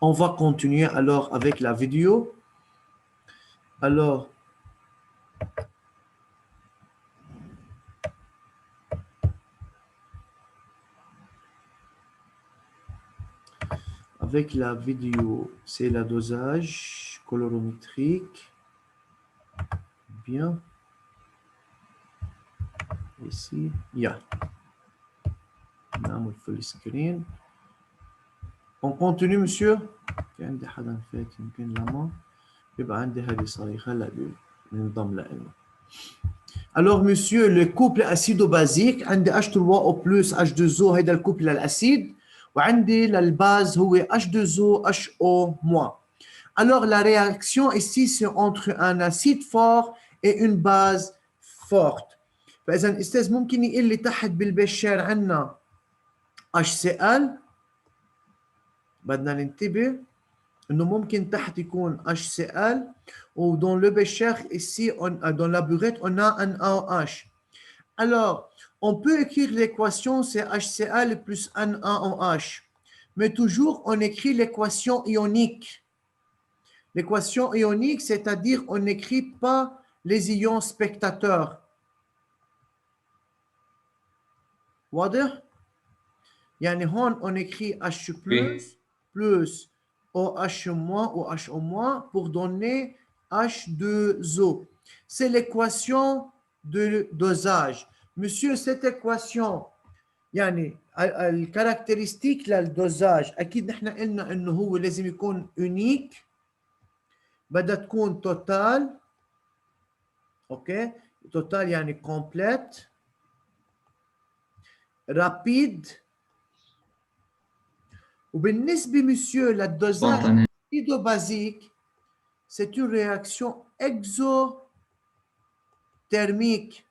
On va continuer alors avec la vidéo. Alors, avec la vidéo, c'est le dosage colorimétrique. Bien. Ici, yeah. نعمل full screen. On continue, monsieur. في عندي حدا فات يمكن لما يبقى عندي هذه صريخة هلا بننضم لنا. Alors, monsieur, le couple acido-basique, عندي H3O plus H2O, هيدا الكوبل للأسيد، وعندي للباز هو H2O HO moins. Alors, la réaction ici, c'est entre un acide fort et une base forte. فإذا أستاذ ممكن يقول لي تحت بالبشار عندنا HCl، بدنا ننتبه إنه ممكن تحت يكون HCl، ou dans le bécher ici, dans la burette, on a un AOH. Alors, on peut écrire l'équation, c'est HCl plus un AOH. Mais toujours, on écrit l'équation ionique. L'équation ionique, c'est-à-dire on n'écrit pas les ions spectateurs. واضح؟ يعني هون on écrit H plus OH- ou HO- pour donner H2O. C'est l'équation de dosage. Monsieur, cette équation يعني الكاركترستيك للدوزاج اكيد نحن قلنا انه هو لازم يكون يونيك، بدها تكون توتال. اوكي، توتال يعني كومبليت، رابيد. وبالنسبه مسيو للدوزاج acido-basique, c'est une réaction exothermique.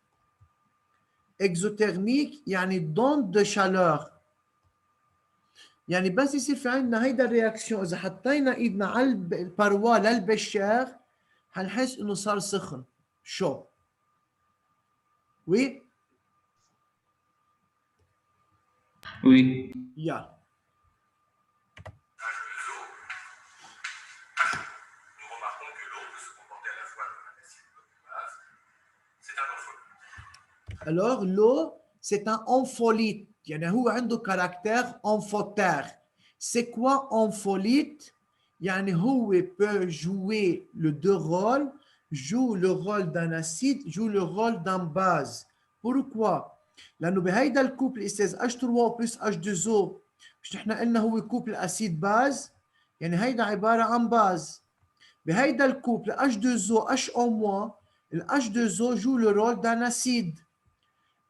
exothermique يعني d'onde de chaleur. يعني بس يصير في عندنا هيدا الرياكسيون، اذا حطينا ايدنا على الباروا للبشار حنحس انه صار سخن شو. وي Oui. يا alors l'eau c'est un ampholyte، يعني هو عنده caractère amphoter. C'est quoi ampholyte؟ يعني هو peut jouer le deux rôles، joue le rôle d'un acide، joue le rôle d'un base. Pourquoi؟ لانه بهيدا الكوبل استاذ H3O plus H2O، مش نحن قلنا هو كوبل اسيد باز، يعني هيدا عباره عن باز. بهيدا الكوبل H2O HO-، ال H2O joue le rôle d'un acide.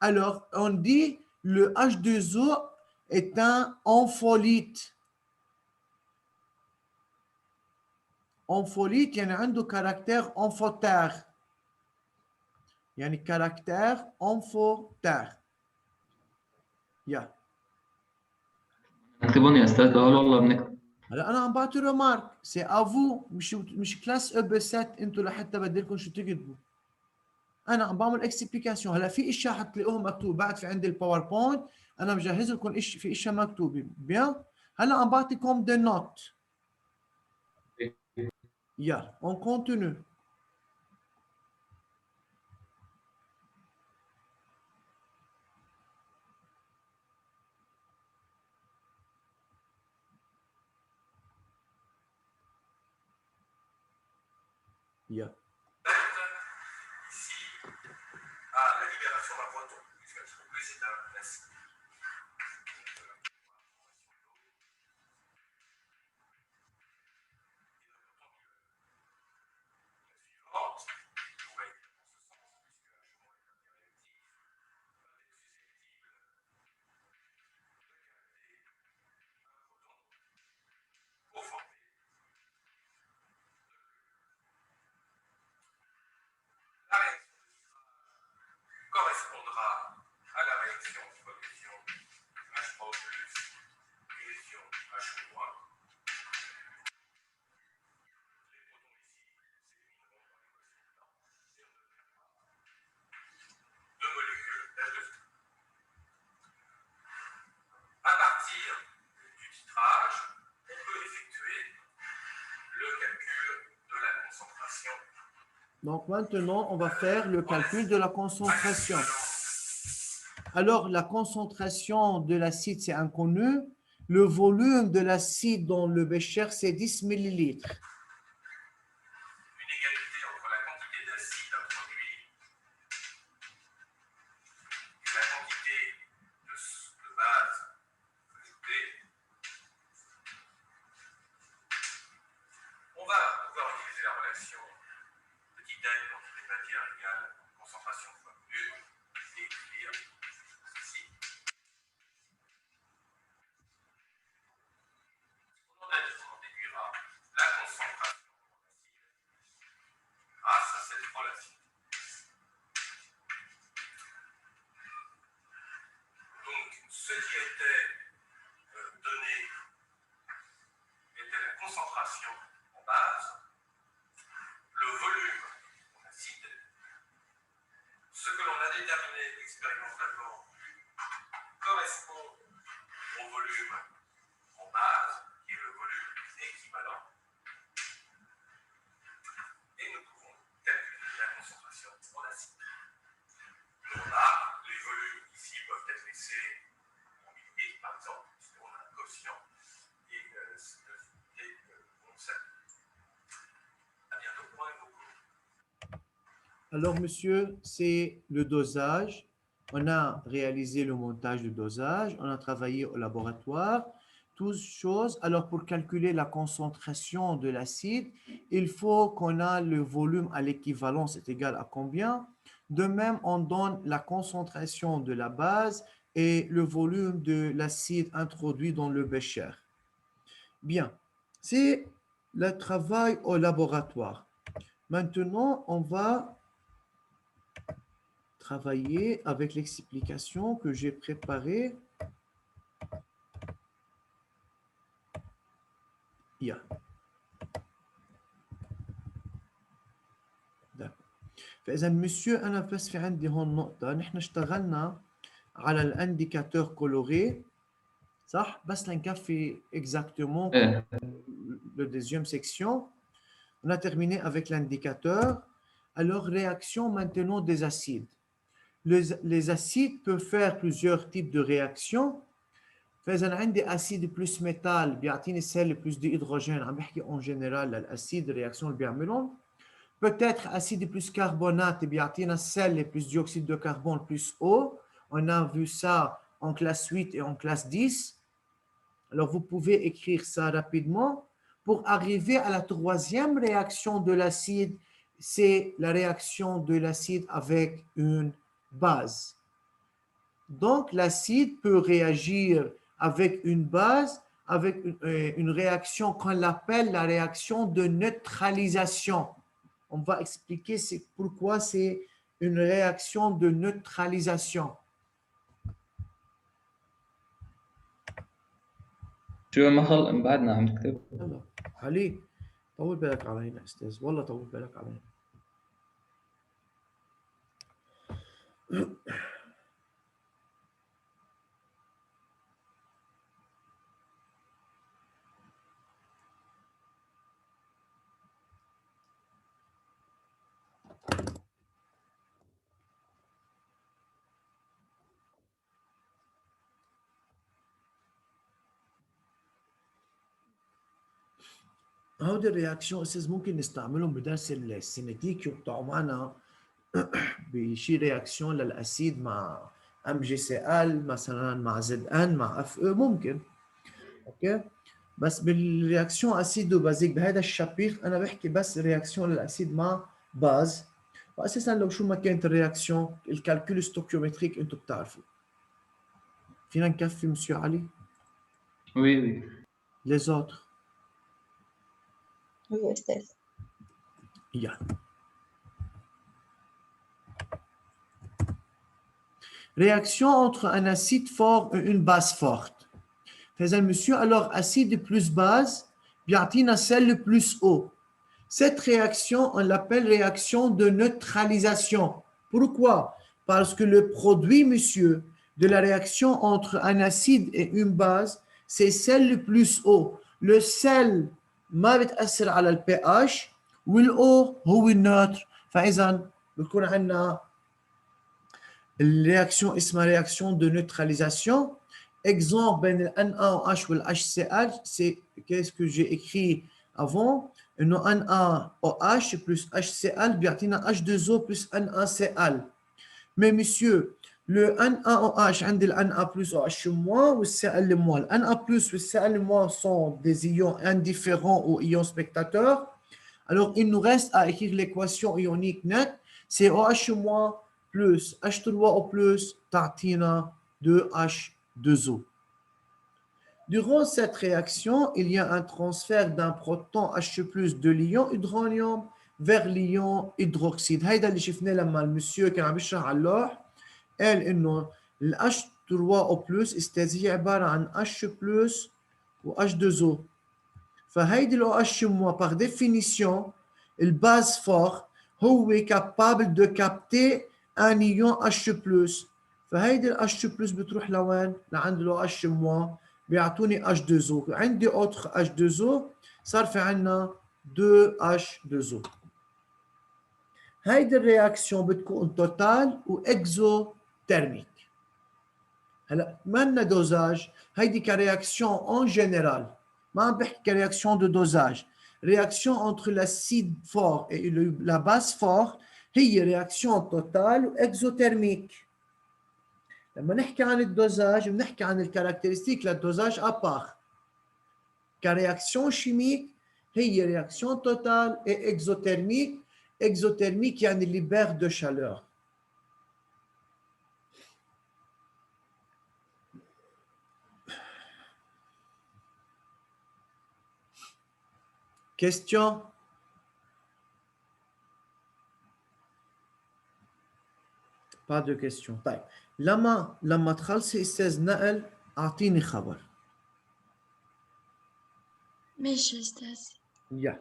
Alors, on dit le H2O est un ampholyte. Ampholyte يعني عنده caractère amphoter، يعني caractère amphoter. يا اكتبوني يا استاذ، قال والله بنكتب. هلا انا عم بعطي ريمارك، سي افو، مش كلاس او بي 7 انتوا لحتى بدي لكم شو تكتبوا. انا عم بعمل اكسبليكاسيون. هلا في اشياء حتلاقوهم مكتوب بعد في عندي الباوربوينت، انا مجهز لكم في اشياء مكتوبه بيان. هلا عم بعطيكم دي نوت. يا اون كونتينيو. يا la libération d'un proton, puisqu'un petit peu plus c'est un acide. Correspondra à la réaction de coalition Donc maintenant, on va faire le calcul de la concentration. Alors, la concentration de l'acide, c'est inconnu. Le volume de l'acide dans le bécher, c'est 10 millilitres. Une égalité entre la quantité d'acide à produit et la quantité de base ajoutée. On va pouvoir utiliser la relation petit n quantité de matière égale concentration fois volume et écrire ceci. On déduira la concentration grâce à cette relation. Donc, ce qui était donné était la concentration en base, le volume en acide. Ce que l'on a déterminé expérimentalement correspond au volume en base, qui est le volume équivalent. Et nous pouvons calculer la concentration en acide. On a les volumes ici peuvent être laissés en millilitres, par exemple, puisqu'on a un quotient et on s'applique. À bientôt pour un nouveau cours. Alors, monsieur, c'est le dosage. On a réalisé le montage du dosage. On a travaillé au laboratoire. Toutes choses. Alors, pour calculer la concentration de l'acide, il faut qu'on a le volume à l'équivalence est égal à combien? De même, on donne la concentration de la base et le volume de l'acide introduit dans le bécher. Bien, c'est le travail au laboratoire. Maintenant, on va travailler avec l'explication que j'ai préparée. Yeah. فإذا monsieur أنا بس في عندي هون نقطة نحن اشتغلنا على الانديكاتور كولوري صح بس لنكفي exactement ايه le deuxième section. On a terminé avec l'indicateur. Alors, réaction maintenant des acides. Les acides peuvent faire plusieurs types de réactions. فإذا عندي acide plus métal بيعطيني سيل plus d'hydrogène عم بحكي en général l'acide réaction اللي بيعملهم. Peut-être acide plus carbonate بيعطينا sel plus dioxyde de carbone plus eau. On a vu ça en classe 8 et en classe 10. Alors, vous pouvez écrire ça rapidement. Pour arriver à la troisième réaction de l'acide, c'est la réaction de l'acide avec une base. Donc, l'acide peut réagir avec une base, avec une réaction qu'on appelle la réaction de neutralisation. On va expliquer pourquoi c'est une réaction de neutralisation. شو ما بعدنا عم تكتب يلا علي طول بالك علينا استاذ والله طول بالك علينا هودي الرياكشن استاذ ممكن نستعملهم بدرس السينيتيك يقطعوا معنا بشي رياكشن للاسيد مع ام جي سي ال مثلا مع زد ان مع اف او ممكن اوكي بس بالرياكشن اسيدو بازيك بهذا الشابير انا بحكي بس رياكشن للاسيد مع باز واساسا لو شو ما كانت الرياكشن الكالكول ستوكيومتريك انتم بتعرفوا فينا نكفي مسيو علي وي وي les autres Oui, أستاذ. Yeah. Réaction entre un acide fort et une base forte. فإذا monsieur, alors acide plus base, بيعطينا sel plus eau. Cette réaction, on l'appelle réaction de neutralisation. Pourquoi? Parce que le produit, monsieur, de la réaction entre un acide et une base, c'est sel plus eau. Le sel ما بتأثر على البي اتش والأو هو النوتر فإذا بكون عندنا الرياكشن اسمها رياكشن دو نيوتراليزاسيون. Exemple بين ال NaOH وال HCl, c'est qu'est-ce que j'ai écrit avant. إنه NaOH plus HCl بيعطينا H2O plus NaCl. Mais monsieur, le NaOH عند ال Na plus OH moins ou Cl moins. Le Na plus ou Cl moins sont des ions indifférents ou ions spectateurs. Alors, il nous reste à écrire l'équation ionique nette. C'est OH moins plus H3O plus تعطينا 2H2O. Durant cette réaction, il y a un transfert d'un proton H+ de l'ion hydronium vers l'ion hydroxyde. هيدا اللي شفناه لما المسيو كان عم يشرح على اللوح قال انه ال H3O+ استاذ هي عباره عن H+ و H2O. فهيدي ال OH- par définition الباز فور هو capable de capter un ion H+. فهيدي ال H+ بتروح لوين؟ لعند ال OH- بيعطوني H2O. عندي autre H2O صار في عندنا 2H2O. هيدي الرياكسيون بتكون توتال واكزوتيرميك. هلا ما لنا دوزاج، هيدي كرياكسيون اون جينيرال، ما عم بحكي كرياكسيون دو دوزاج. رياكسيون انتر l'acide fort et la base fort هي رياكسيون توتال واكزوتيرميك. لما نحكي عن الدوزاج بنحكي عن الكاركترستيك للدوزاج ابار. كرياكسيون شيميك هي رياكسيون توتال et exothermique. Exothermique يعني libère de chaleur. Question? Pas de question. طيب لما تخلصي استاذ نقل اعطيني خبر. ماشي أستاذ. Yeah.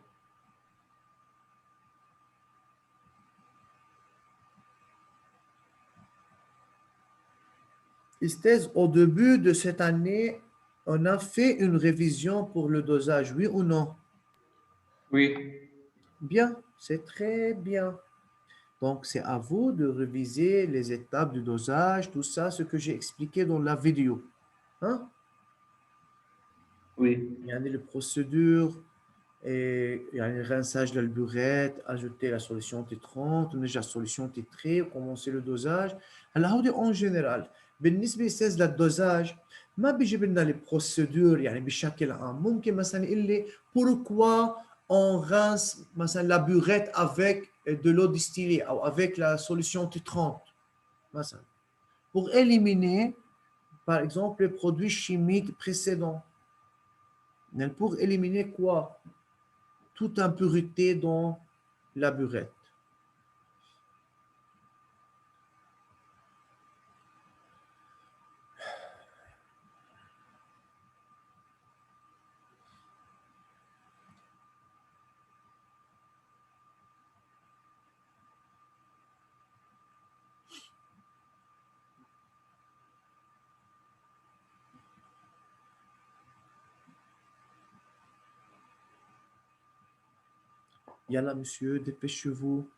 Esthez, au début de cette année, on a fait une révision pour le dosage, oui ou non? Oui. Bien, c'est très bien. Donc, c'est à vous de réviser les étapes du dosage, tout ça, ce que j'ai expliqué dans la vidéo. Hein? Oui. Il y a les procédures, et il y a le rinçage de la burette, ajouter la solution titrante, la solution titrée, commencer le dosage. Alors, en général, بالنسبة للدوزاج الدوزاج ما بيجيب لنا البروسيدور يعني بشكل عام. ممكن مثلا يقول لي pourquoi on rince مثلا la burette avec de l'eau distillée ou avec la solution titrante مثلا pour éliminer par exemple les produits chimiques précédents. Pour éliminer quoi? Toute impureté dans la burette. Yalla, monsieur, dépêchez-vous.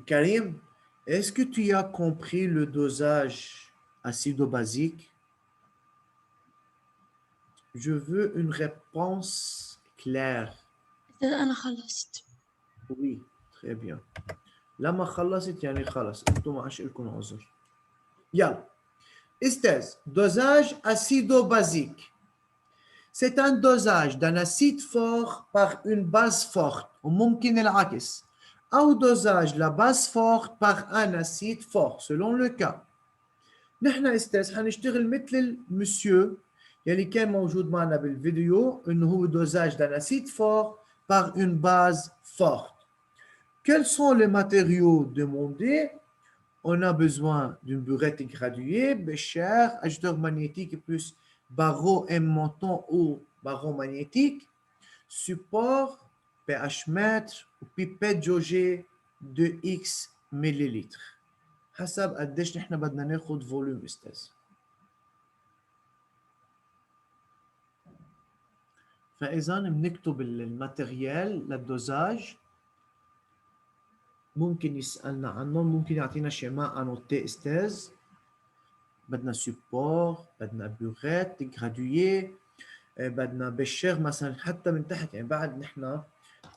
Karim, est-ce que tu as compris le dosage acido-basique? Je veux une réponse claire. أستاذ أنا خلصت. Oui, très bien. لما خلصت يعني خلص انتم ما عادش لكم عذر. يلا. استاذ, dosage acido-basique. C'est un dosage d'un acide fort par une base forte. وممكن العكس. أو dosage de la base forte par un acide fort, selon le cas. نحن استاذ حنشتغل مثل المسيو يلي كان موجود معنا بالفيديو انه هو dosage d'un acide fort par une base forte. Quels sont les matériaux demandés? On a besoin d'une burette graduée, bécher, ajouteur magnétique plus barreau aimantant ou barreau magnétique, support, pH mètre ou pipette jaugée de X millilitres. حسب قديش نحن بدنا ناخذ فوليوم استاذ. فإذا بنكتب الماتيريال للدوزاج ممكن يسألنا عنه ممكن يعطينا شيما انوتي استاذ بدنا سبور بدنا بيوغيت جرادويي بدنا بشير مثلا حتى من تحت يعني بعد نحن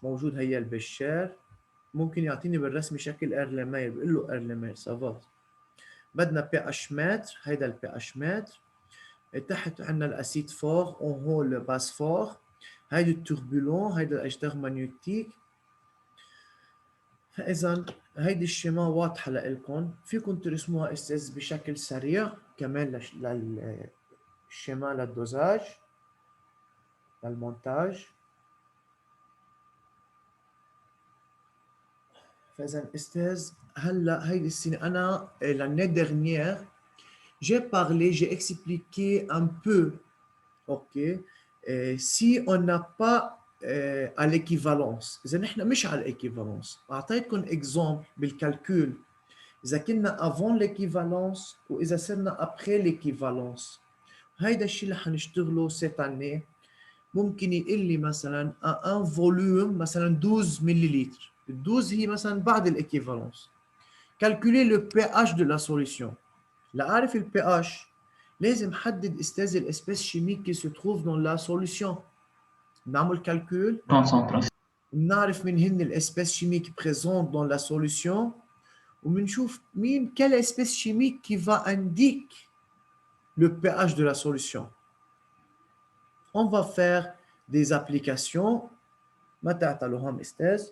موجود هي البشير ممكن يعطيني بالرسم شكل ارلمير بقول له ارلمير سافا بدنا بي اش متر هيدا البي اش متر تحت عندنا الاسيد فور اون هو لو باس فور هيدا التوربولون هيدا الاجدار مانيوتيك فاذا هيدي الشيما واضحه لكم فيكم ترسموها استاذ بشكل سريع كمان للشيما للدوزاج للمونتاج فاذا استاذ هلا هيدي السنه انا l'année dernière j'ai parlé j'ai expliqué un peu ok si on n'a pas à l'équivalence اذا نحن مش على الايكيفالونس اعطيتكم اكزامبل بالكالكول اذا كنا avant l'équivalence واذا صرنا après l'équivalence هيدا الشيء اللي حنشتغله cette année ممكن يقول لي مثلا un volume مثلا 12 مليلتر ال 12 هي مثلا بعد الايكيفالونس calculer le pH de la solution لأعرف ال pH لازم حدد استاذ الاسبيس شيميك qui se trouve dans la solution نعمل calcul concentration. نعرف من هن الاسبيس شيميك présentes dans la solution وبنشوف مين quelle espèce chimique qui va indique le pH de la solution. On va faire des applications ما تعطلوهم استاذ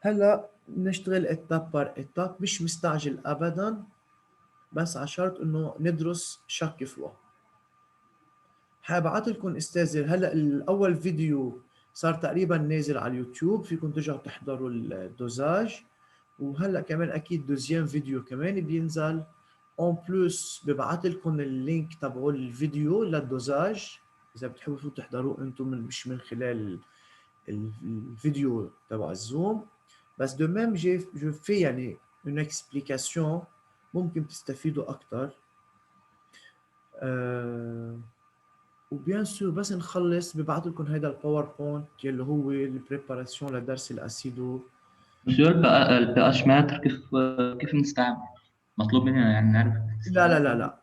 هلا نشتغل étape par étape مش مستعجل ابدا بس على شرط انه ندرس chaque fois. حابعت لكم استاذ هلا الاول فيديو صار تقريبا نازل على اليوتيوب فيكم ترجعوا تحضروا الدوزاج وهلا كمان اكيد دوزيام فيديو كمان بينزل اون بلس ببعث لكم اللينك تبعوا الفيديو للدوزاج اذا بتحبوا تحضروه انتم مش من خلال الفيديو تبع الزوم بس دو ميم جو في يعني اون اكسبليكاسيون ممكن تستفيدوا اكثر وبيان سور بس نخلص ببعث لكم هيدا الباوربوينت اللي هو البريباراسيون لدرس الاسيدو مسيو البي اتش ماتر كيف نستعمل؟ مطلوب مننا يعني نعرف لا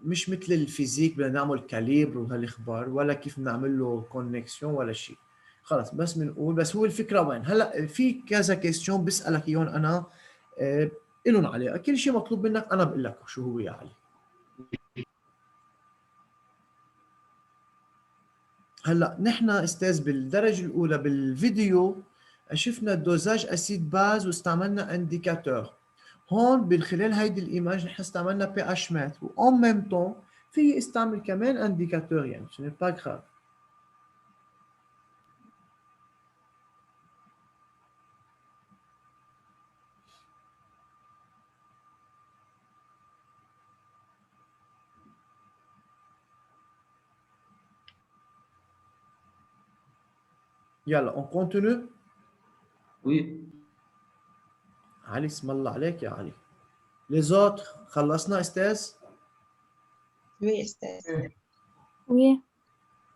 مش مثل الفيزيك بدنا نعمل كاليبر وهالاخبار ولا كيف نعمل له كونكسيون ولا شيء خلص بس بنقول بس هو الفكره وين هلا في كذا كيستيون بسالك اياهم انا لهم عليه كل شيء مطلوب منك انا بقول لك شو هو يا علي هلا نحن استاذ بالدرجه الاولى بالفيديو شفنا دوزاج اسيد باز واستعملنا انديكاتور هون من خلال هيدي الايماج نحن استعملنا بي اتش متر وان ميم طون في استعمل كمان انديكاتور يعني ce n'est pas grave يلا on continue وي علي اسم الله عليك يا علي les autres خلصنا استاذ Oui, استاذ. Oui.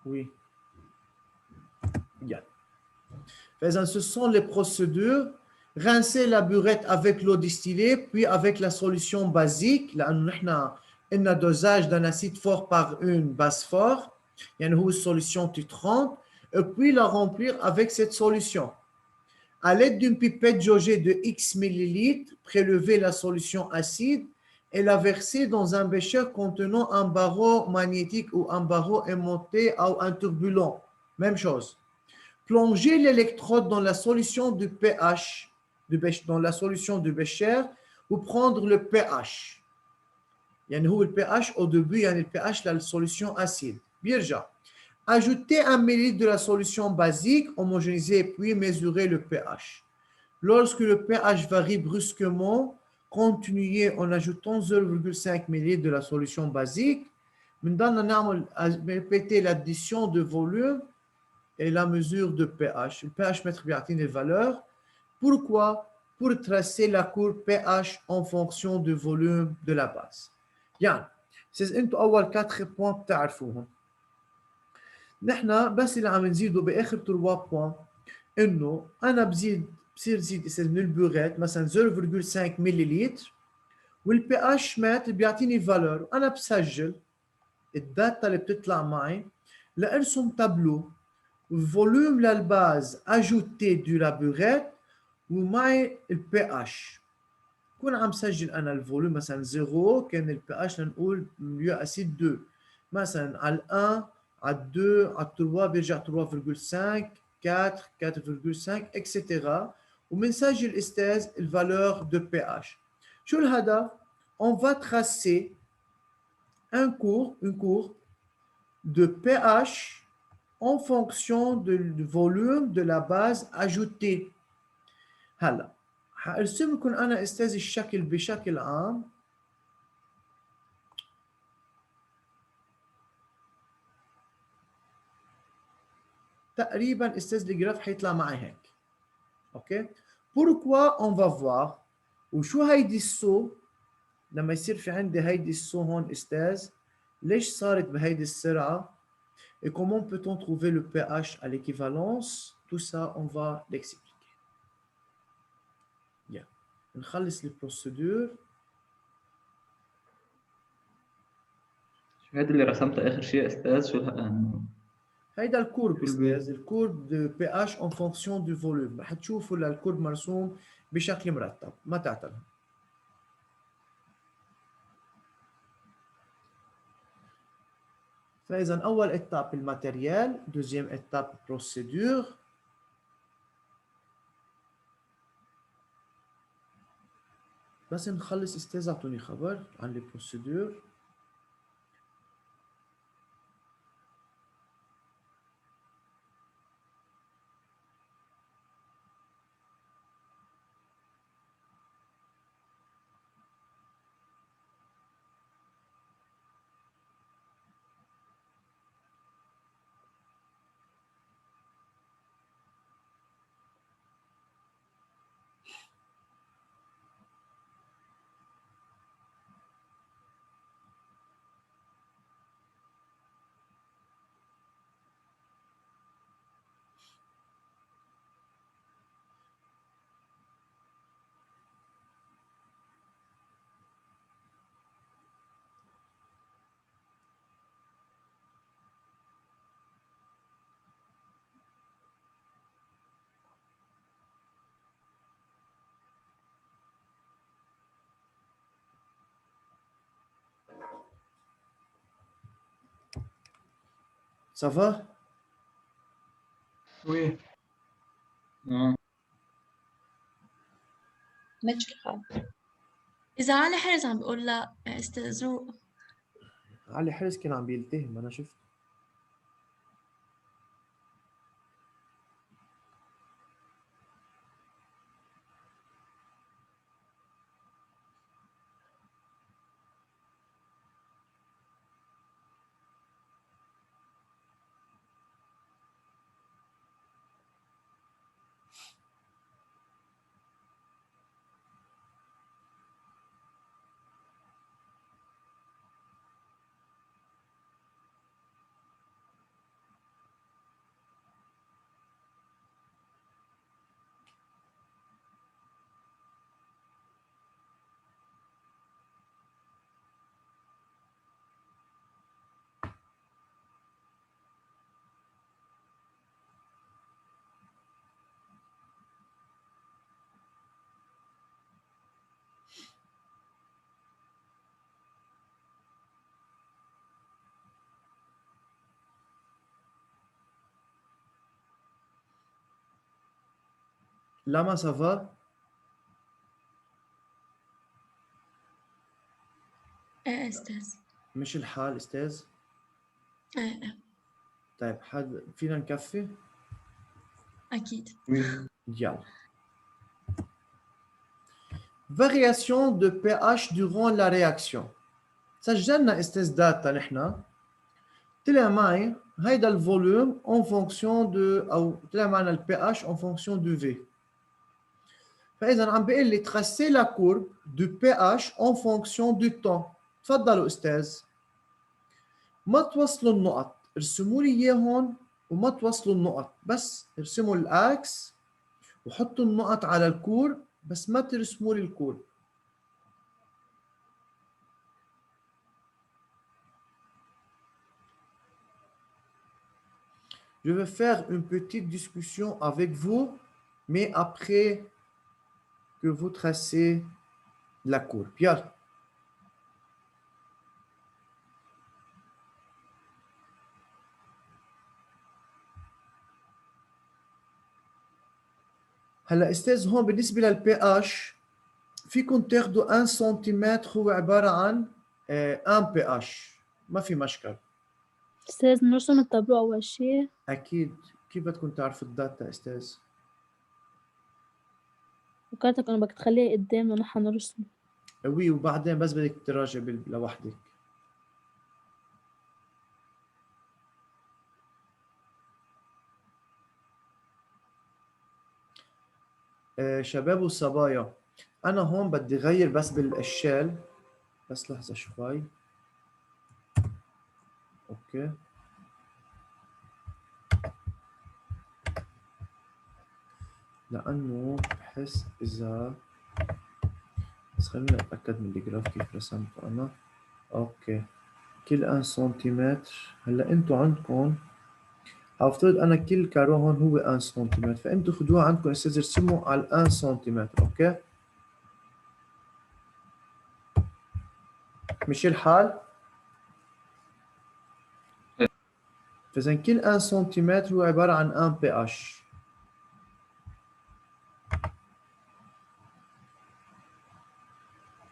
oui يلا فإذا ce sont les procédures rincer la burette avec l'eau distillée puis avec la solution basique لأنه نحن قلنا dosage d'un acide fort par une base forte يعني هو solution titrante et puis la remplir avec cette solution. À l'aide d'une pipette jaugée de X millilitres, prélever la solution acide et la verser dans un bécher contenant un barreau magnétique ou un barreau aimanté ou un turbulent. Même chose. Plonger l'électrode dans la solution du pH, dans la solution du bécher ou prendre le pH. يعني هو le pH au début يعني le pH la solution acide. بيرجع. Ajouter 1 ml de la solution basique, homogénéiser puis mesurer le pH. Lorsque le pH varie brusquement, continuez en ajoutant 0,5 ml de la solution basique. Maintenant, répéter l'addition de volume et la mesure de pH. Le pH متر بيعطيني الvaleur. Pourquoi? Pour tracer la courbe pH en fonction du volume de la base. يعني, c'est انتوا أول 4 points بتعرفوهم. نحن بس اللي عم نزيده باخر 3 بوان انه انا بصير زيد من البوغيت مثلا 0.5 مليلتر، والبي اتش مات بيعطيني فالور، وانا بسجل الداتا اللي بتطلع معي لارسم تابلو فوليوم للباز اجوتي دو لا بوغيت ومعي البي اتش. كون عم سجل انا الفوليوم مثلا 0 كان البي اتش لنقول مليو اسيد 2، مثلا على 1 على 2 على 3 بيرجع 3.5 4 4.5 اكسترا، وبنسجل استاذ الفالور دو بي اتش. شو الهدف؟ on va tracer une courbe de pH en fonction du volume de la base ajoutée. هلا حارسم لكم انا استاذ الشكل بشكل عام. تقريبا استاذ الجراف حيطلع معي هيك. اوكي، pourquoi on va voir وشو هيدي السو لما يصير في عندي هيدي السو هون استاذ، ليش صارت بهيدي السرعه، et comment peut-on trouver le pH à l'équivalence. Tout ça on va l'expliquer. Bien, نخلص البروسيدور. شو هاد اللي رسمته آخر شيء يا أستاذ؟ شو هيدا الكورب شو البي؟ استاذ، الكورب دو بي اتش اون فونكسيون دو فوليوم، رح تشوفوا الكورب مرسوم بشكل مرتب، ما تعتلوا. فاذا اول اتاب الماتيريال، دوزيام اتاب بروسيدور. بس نخلص استاذ اعطوني خبر عن البروسيدور. Ça va؟ وي. ماشي الحال. إذا علي حرز عم بقول لا أستاذ روق. علي حرز كان عم بيلتهم، انا شفت. Lama, ça va؟ إيه أستاذ. مش الحال استاذ؟ إيه طيب حد فينا نكفي؟ أكيد. يلا. Variation de pH durant la réaction. سجلنا استاذ داتا نحن، طلع معي هيدا الفوليوم en fonction de، او طلع معنا البي اتش en fonction du V. فاذا عم بيقول لي tracer la courbe du pH en fonction du temps. تفضلوا استاذ. ما توصلوا النقط، ارسموا لي اياه هون وما توصلوا النقط، بس ارسموا الاكس وحطوا النقط على الكور، بس ما ترسموا لي الكور. Je vais faire une petite discussion avec vous, mais après que vous tracez la courbe. يلا. هلا استاذ هون بالنسبه للبي اتش فيكم تاخذوا 1 سنتيمتر هو عباره عن 1 بي اتش، ما في مشكل. أستاذ نرسم التابلو أول شيء. اكيد. كيف بدكم تعرفوا الداتا استاذ؟ فكرتك أنا بدك تخليه قدامنا ونحن نرسم. وي، وبعدين بس بدك تراجع لوحدك. شباب وصبايا، أنا هون بدي غير بس بالإشكال، بس لحظة شوي. أوكي. لأنه بحس إذا بس خليني أتأكد من الجراف كيف رسمته أنا. أوكي. كل 1 سنتيمتر. هلا أنتوا عندكم هفترض أنا كل كارو هون هو 1 سنتيمتر، فأنتوا خدوها عندكم أستاذ ارسموا على 1 سنتيمتر. أوكي. مشي الحال؟ فإذا كل 1 سنتيمتر هو عبارة عن 1 بي اتش.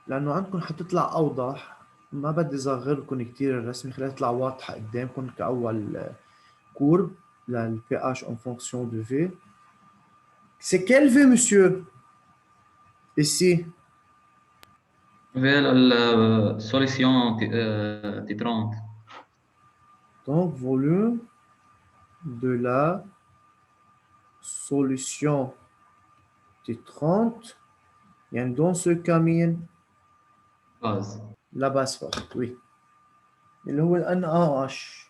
لأنه عندكم حتطلع أوضح، ما بدي أصغر لكم كتير الرسمة، خليها تطلع واضحة قدامكم كأول courbe le pH en fonction de V. C'est quel V, monsieur? Ici. Vers la solution titrante. Donc, volume de la solution titrante. Et dans ce camion, Base. la base forte, oui. اللي هو ال NaH.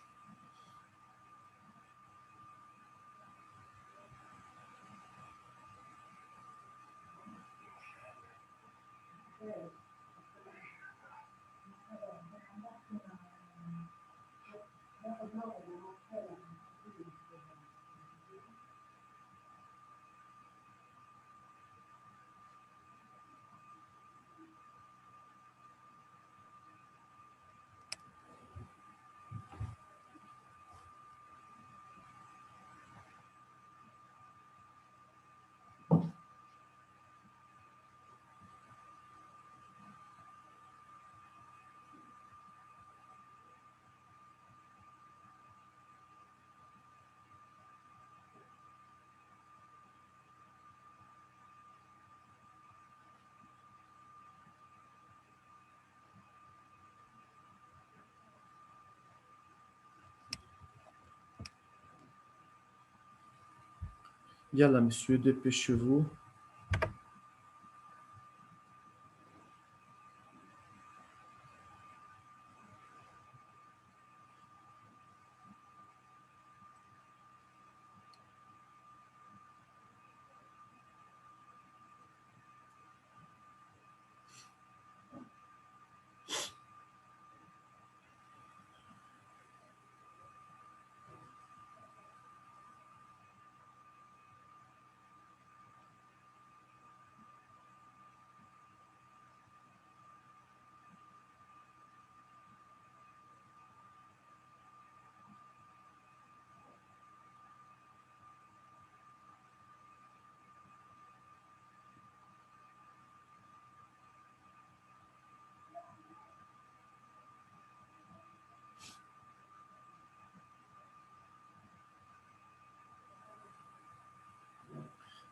Yalla, monsieur, dépêchez-vous.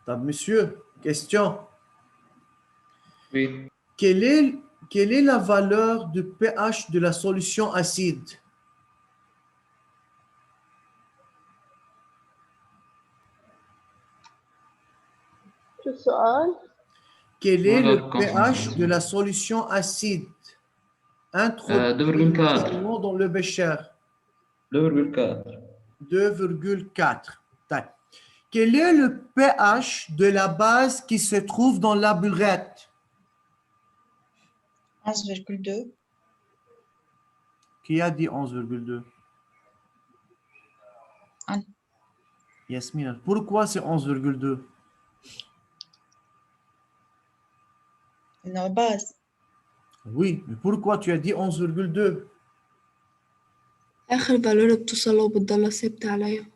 Donc, monsieur, question. Oui. Quelle est la valeur de pH de la solution acide? شو السؤال؟ Quel est Voilà, le pH concentration. de la solution acide introduit 2,4. dans le bécher? 2,4. 2,4. طيب. Quel est le pH de la base qui se trouve dans la burette? 11,2. Qui a dit 11,2? Anne. Yasmina. Pourquoi c'est 11,2? إنه base. Oui, mais pourquoi tu as dit 11,2? آخر فالورة بتوصل وبتضلها ثابتة عليها.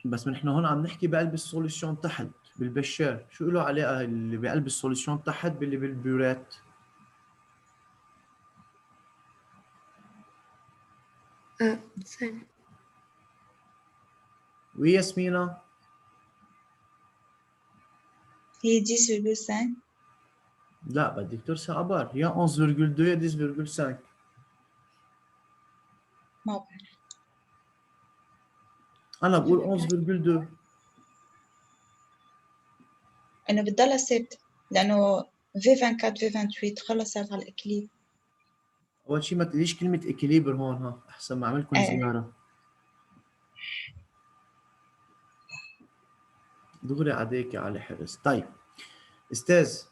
بس نحن هون عم نحكي بقلب السوليوشن تحت بالبشار، شو له علاقة اللي بقلب السوليوشن تحت باللي بالبيورات؟ ثانية. Oui ياسمينة. هي 10,5. لا بدك ترسى عبار، يا 11,2 يا 10,5. ما بعرف. أنا بقول 11,2. إنه بتضلها ثابتة لأنه V24 V28 خلص صارت على الإكليب. أول شيء ما تقوليش كلمة إكليبر هون، ها أحسن ما أعملكم إيه. زيارة. دغري عليك يا علي حرس. طيب أستاذ،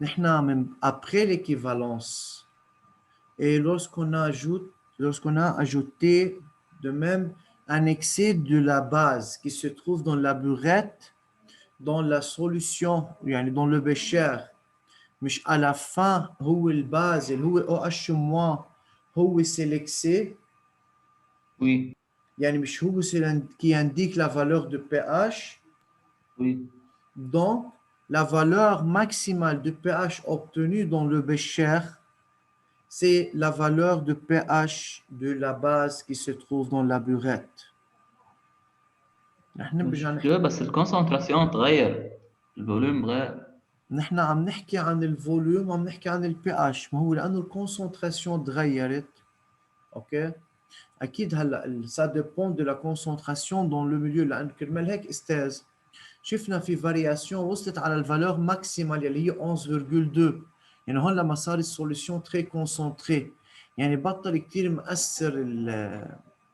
نحن من après l'équivalence et lorsqu'on a ajouté de même un excès de la base qui se trouve dans la burette, dans la solution يعني dans le bécher مش à la fin هو الباز اللي هو OH- هو c'est l'excès Oui. يعني مش هو qui indique la valeur de pH. Oui. Donc la valeur maximale de pH obtenue dans le bécher, c'est la valeur de pH de la base qui se trouve dans la burette. نحن برجع نحكي بس الكونسنتراسيون تغير، الفوليوم غير. نحن عم نحكي عن الفوليوم وعم نحكي عن البي اتش، ما هو لانه الكونسنتراسيون تغيرت. اوكي اكيد هلا ça dépend de la concentration dans le milieu، لانه كرمال هيك استاذ شفنا في فارياسيون وصلت على الفالور ماكسيمال اللي هي 11,2. يعني هون لما صار السوليوشن تري كونسنتري يعني بطل كثير مؤثر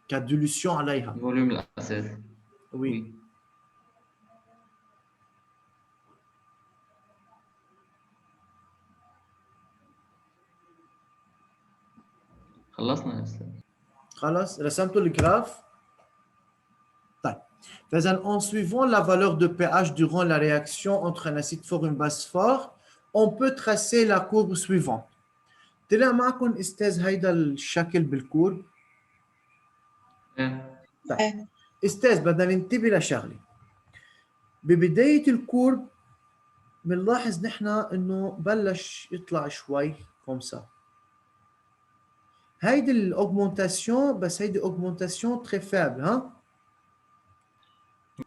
كديلوسيون عليها. الفوليوم الاساسي. Oui. خلصنا يا استاذ. خلاص رسمتوا الجراف. طيب فإذا en suivant la valeur de pH durant la réaction entre un acide fort et une base forte, on peut tracer la courbe suivante. طلع معكم استاذ هيدا الشكل بالكورب؟ طيب استاذ بدنا ننتبه لشغله. ببدايه الكورب بنلاحظ نحن انه بلش يطلع شوي كومسا. هيدي الاوغمونتاسيون بس هيدي اوغمونتاسيون تري فابل، ها؟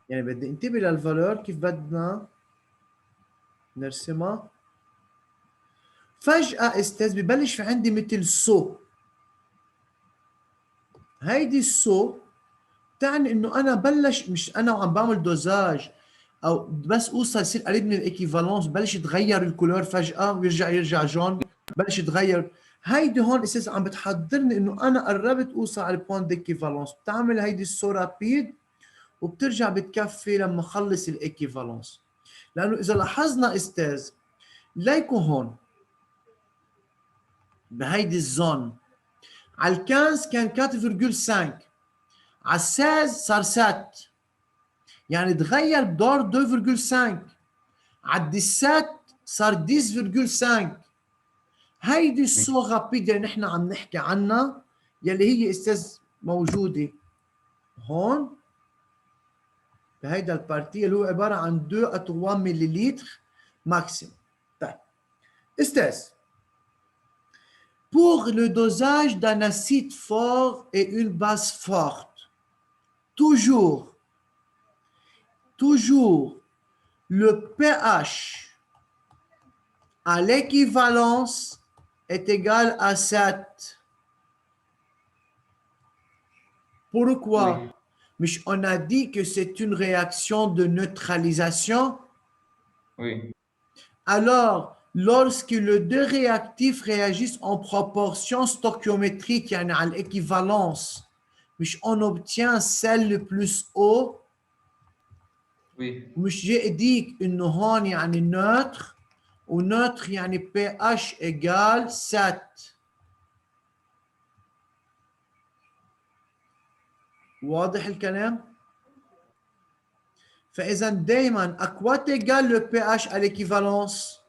يعني بدي انتبه للفالور كيف بدنا نرسمها. فجأة استاذ ببلش في عندي مثل صو. هيدي الصو تعني انه انا بلش مش انا وعم بعمل دوزاج او بس اوصل يصير قريب من الايكيفالونس بلش يتغير الكولور فجأة ويرجع جون، بلش يتغير. هيدي هون اساس عم بتحضرني انه انا قربت اوصل على البوينت ديكيفالونس. بتعمل هيدي الصو رابيد وبترجع بتكفي لما اخلص الايكيفالونس. لانه اذا لاحظنا استاذ ليكو هون بهيدي الزون على الكانز كان 4.5، على 16 صار 7، يعني تغير بدور 2.5. على 17 صار 10.5. هيدي السو رابيد اللي نحن عم نحكي عنها يلي هي استاذ موجوده هون بهيدا البارتي اللي هو عباره عن 2 à 3 مليلتر ماكسيموم. طيب استاذ pour le dosage d'un acide fort et une base forte, toujours le pH à l'équivalence est égal à 7. Pourquoi? Oui. Mais on a dit que c'est une réaction de neutralisation. Oui. Alors, lorsque les deux réactifs réagissent en proportion stoichiométrique, يعني على l'équivalence مش on obtient celle le plus haut Oui. ومش جاي اديك انه هون يعني نوتر ونوتر يعني بي اتش ايجال 7. واضح الكلام؟ فاذا دائما à quoi égale le pH à l'équivalence?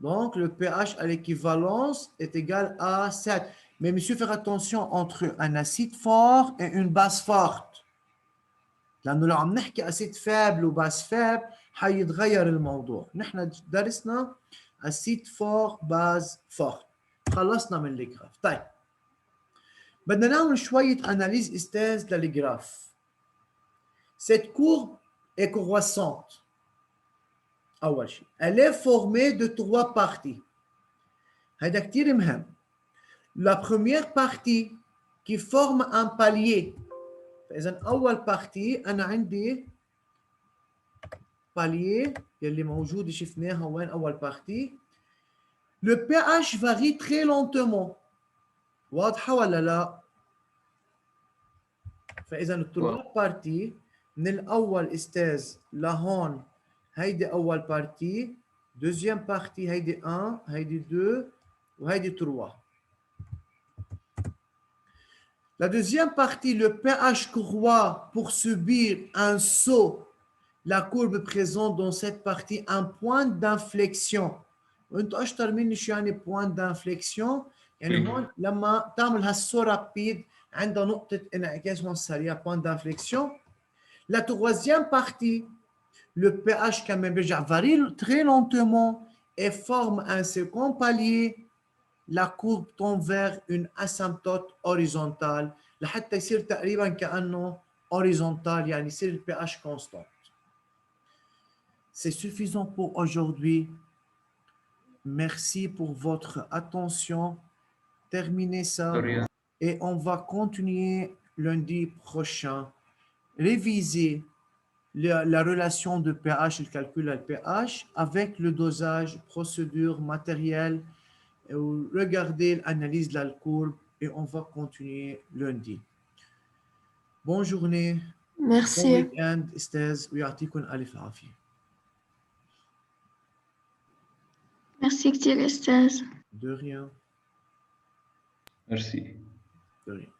Donc, le pH à l'équivalence est égal à 7. Mais monsieur, faire attention entre un acide fort et une base forte. لأنه لو عم نحكي أسيد فابل وباس فاب حيتغير الموضوع. نحن درسنا أسيد فور باز فورت. خلصنا من الجراف. طيب. بدنا نعمل شوية أناليز استاذ للجراف. Cette courbe est croissante. أول شيء. Elle est formée de 3 parties. هذا كتير مهم. La première partie qui forme un palier. فإذا أول partie أنا عندي palier يلي موجودة شفناها وين أول partie. Le pH varie très lentement. واضحة ولا لا؟ فإذا التروبات بارتي من الأول أستاذ لهون هيدي أول بارتي. Deuxième partie هيدي 1 هيدي 2 وهيدي 3. La deuxième partie, le pH croît pour subir un saut. La courbe présente dans cette partie un point d'inflexion. وانتوا اشطر مني شو يعني point d'inflexion. يعني هون لما تعمل هالسو رابيد عندها نقطة انعكاس هون سريع point d'inflexion. La troisième partie, le pH quand même varie très lentement et forme un second palier. La courbe tend vers une asymptote horizontale لحتى يصير تقريبا كأنه horizontal يعني يصير le pH constant. C'est suffisant pour aujourd'hui. Merci pour votre attention. Terminez ça et on va continuer lundi prochain. Réviser la relation de pH, le calcul à pH avec le dosage, procédure, matériel. Regardez l'analyse de la courbe et on va continuer lundi. Bonne journée. Merci. Bon week-end, استاذ ويعطيكم ألف عافية. Merci كتير أستاذ. De rien. Merci. De rien.